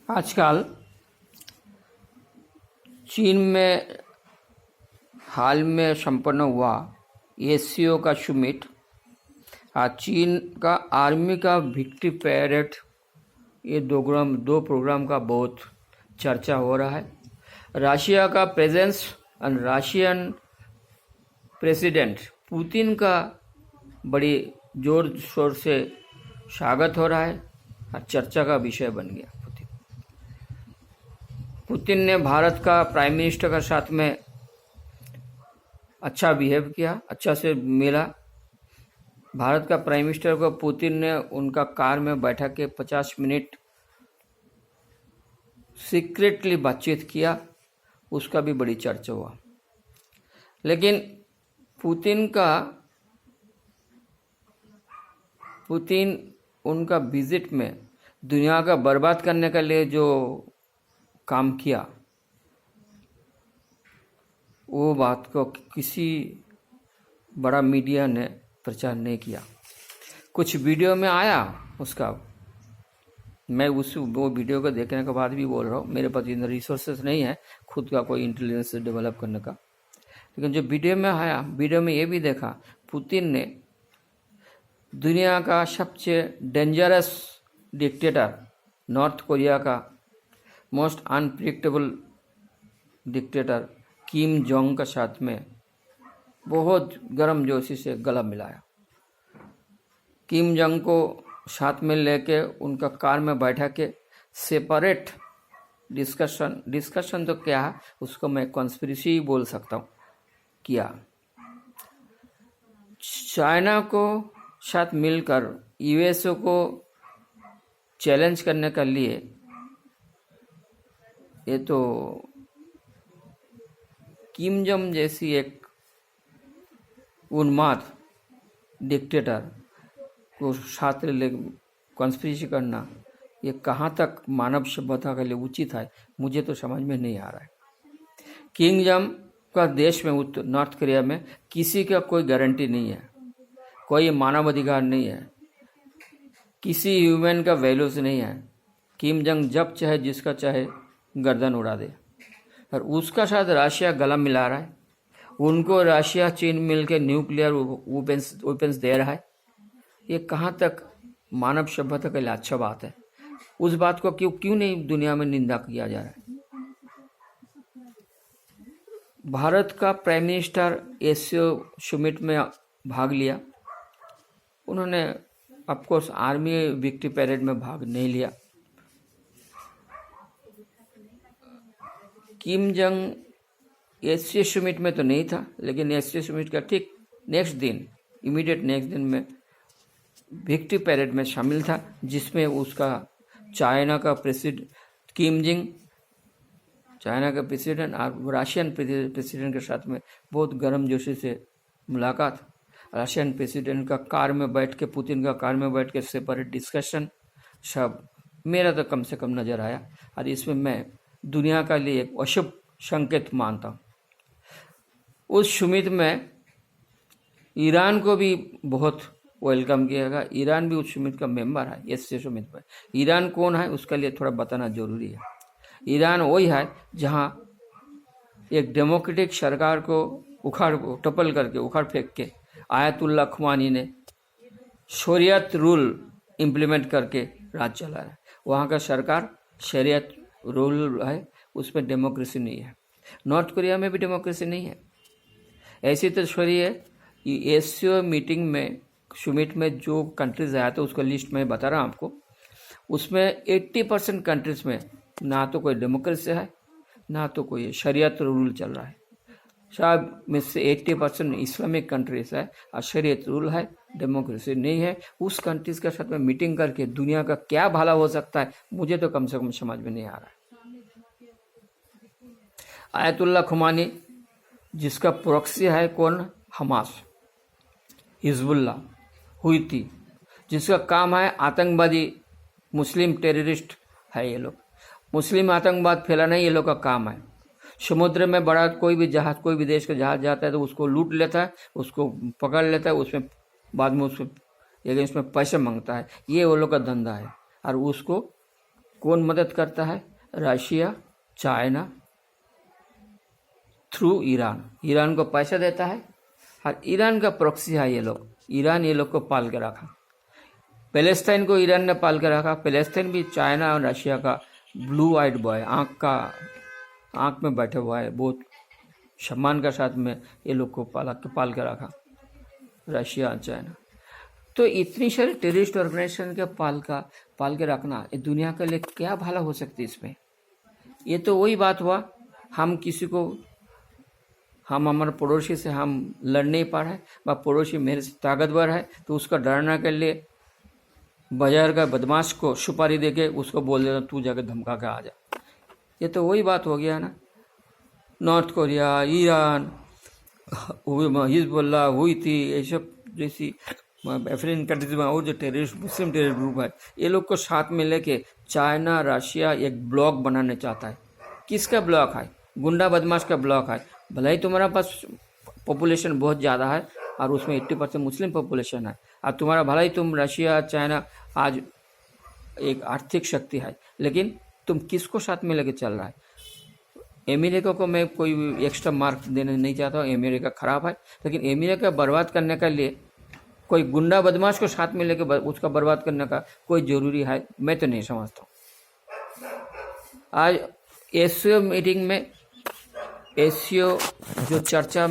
आजकल चीन में हाल में संपन्न हुआ एससीओ का समिट आज चीन का आर्मी का विक्ट्री पैरेड, ये दो प्रोग्राम का बहुत चर्चा हो रहा है। रशिया का प्रेजेंस और रशियन प्रेसिडेंट पुतिन का बड़ी जोर शोर से स्वागत हो रहा है और चर्चा का विषय बन गया। पुतिन ने भारत का प्राइम मिनिस्टर के साथ में अच्छा बिहेव किया, अच्छा से मिला। भारत का प्राइम मिनिस्टर को पुतिन ने उनका कार में बैठा के 50 मिनट सीक्रेटली बातचीत किया, उसका भी बड़ी चर्चा हुआ। लेकिन पुतिन उनका विजिट में दुनिया का बर्बाद करने के लिए जो काम किया, वो बात को किसी बड़ा मीडिया ने प्रचार नहीं किया। कुछ वीडियो में आया उसका, मैं वो वीडियो को देखने के बाद भी बोल रहा हूँ, मेरे पास इतना रिसोर्सेस नहीं है खुद का कोई इंटेलिजेंस डेवलप करने का। लेकिन जो वीडियो में आया, वीडियो में ये भी देखा पुतिन ने दुनिया का सबसे डेंजरस डिक्टेटर, नॉर्थ कोरिया का most unpredictable dictator Kim Jong के साथ में बहुत गर्मजोशी से गला मिलाया। किम जोंग को साथ में लेके उनका कार में बैठा के सेपरेट डिस्कशन तो क्या है, उसको मैं कॉन्स्पिरेसी ही बोल सकता हूँ, किया। चाइना को साथ मिलकर यूएसए को चैलेंज करने के लिए ये तो किम जोंग जैसी एक उन्माद डिक्टेटर को साथ ले कॉन्स्पिरेसी करना, ये कहाँ तक मानव सभ्यता के लिए उचित है, मुझे तो समझ में नहीं आ रहा है। किम जोंग का देश में नॉर्थ कोरिया में किसी का कोई गारंटी नहीं है, कोई मानव अधिकार नहीं है, किसी ह्यूमन का वैल्यूज नहीं है। किम जोंग जब चाहे जिसका चाहे गर्दन उड़ा दे, और उसका साथ रशिया गला मिला रहा है। उनको रशिया चीन मिलकर न्यूक्लियर वेपन्स दे रहा है। ये कहाँ तक मानव सभ्यता के लिए अच्छा बात है? उस बात को क्यों नहीं दुनिया में निंदा किया जा रहा है? भारत का प्राइम मिनिस्टर एससीओ समिट में भाग लिया। उन्होंने ऑफकोर्स आर्मी विक्ट्री पैरेड में भाग नहीं लिया। किम जोंग एससीओ समिट में तो नहीं था, लेकिन एससीओ समिट का ठीक इमीडिएट नेक्स्ट दिन में विक्ट्री पैरेड में शामिल था, जिसमें उसका चाइना का प्रेसिडेंट चाइना का प्रेसिडेंट और रशियन प्रेसिडेंट के साथ में बहुत गर्मजोशी से मुलाकात। रशियन प्रेसिडेंट का कार में बैठ के, पुतिन का कार में बैठ के सेपरेट डिस्कशन, सब मेरा तो कम से कम नज़र आया। और इसमें मैं दुनिया का लिए एक अशुभ संकेत मानता हूँ। उस समिट में ईरान को भी बहुत वेलकम किया गया। ईरान भी उस समिट का मेंबर है। एससीओ समिट में ईरान कौन है उसके लिए थोड़ा बताना जरूरी है। ईरान वही है जहाँ एक डेमोक्रेटिक सरकार को उखाड़ फेंक के आयतुल्ला खुमानी ने शरीयत रूल इम्प्लीमेंट करके राज चला है। वहाँ का सरकार शरीयत रूल है, उसमें डेमोक्रेसी नहीं है। नॉर्थ कोरिया में भी डेमोक्रेसी नहीं है। ऐसी तो छोड़िए, एससीओ समिट में जो कंट्रीज आया था उसका लिस्ट मैं बता रहा हूँ आपको। उसमें 80% कंट्रीज में ना तो कोई डेमोक्रेसी है, ना तो कोई शरीयत रूल चल रहा है। सब में से 80% इस्लामिक कंट्रीज है और शरीयत रूल है, डेमोक्रेसी नहीं है। उस कंट्रीज के साथ में मीटिंग करके दुनिया का क्या भला हो सकता है, मुझे तो कम से कम समझ में नहीं आ रहा है। आयतुल्ला खुमानी जिसका प्रॉक्सी है कौन? हमास, हिजबुल्ला, हुती, जिसका काम है आतंकवादी मुस्लिम टेररिस्ट है। ये लोग मुस्लिम आतंकवाद फैलाना ये लोग का काम है। समुद्र में बड़ा कोई भी देश का जहाज जाता है तो उसको लूट लेता है, उसको पकड़ लेता है, उसमें बाद में उसमें पैसे मांगता है। ये वो लोग का धंधा है और उसको कौन मदद करता है? Russia, China through Iran. Iran को पैसा देता है और ईरान का प्रॉक्सी है ये लोग। ईरान ये लोग को पाल के रखा। पैलेस्टाइन को ईरान ने पाल के रखा। पैलेस्टाइन भी चाइना और रशिया का ब्लू आइड बॉय, आँख में बैठे हुआ है। बहुत सम्मान के साथ में ये लोग को पाल के रखा, रशिया और चाइना। तो इतनी सारी टेररिस्ट ऑर्गेनाइजेशन के पाल के रखना ये दुनिया के लिए क्या भला हो सकती है इसमें? ये तो वही बात हुआ, हम हमारे पड़ोसी से हम लड़ नहीं पा रहे, वह पड़ोसी मेरे से ताकतवर है तो उसका डरने के लिए बाजार का बदमाश को सुपारी देके उसको बोल देना तू जाकर धमका के आ जा। ये तो वही बात हो गया ना। नॉर्थ कोरिया, ईरान, हिजबुल्लाह, हुईथी, ये सब जैसी अफ्रीकन कंट्रीज में और जो टेररिस्ट मुस्लिम टेररिस्ट ग्रुप है, ये लोग को साथ में लेके चाइना, रशिया एक ब्लॉक बनाने चाहता है। किसका ब्लॉक है? गुंडा बदमाश का ब्लॉक है। भले ही तुम्हारा पास पॉपुलेशन बहुत ज़्यादा है और उसमें 80% मुस्लिम पॉपुलेशन है, और तुम्हारा भले ही तुम रशिया, चाइना आज एक आर्थिक शक्ति है, लेकिन तुम किसको साथ में लेके चल रहा है? अमेरिका को मैं कोई एक्स्ट्रा मार्क्स देने नहीं चाहता हूँ, अमेरिका खराब है, लेकिन अमेरिका बर्बाद करने के लिए कोई गुंडा बदमाश को साथ में लेके उसका बर्बाद करने का कोई ज़रूरी है? मैं तो नहीं समझता। आज एससीओ मीटिंग में, एससीओ जो चर्चा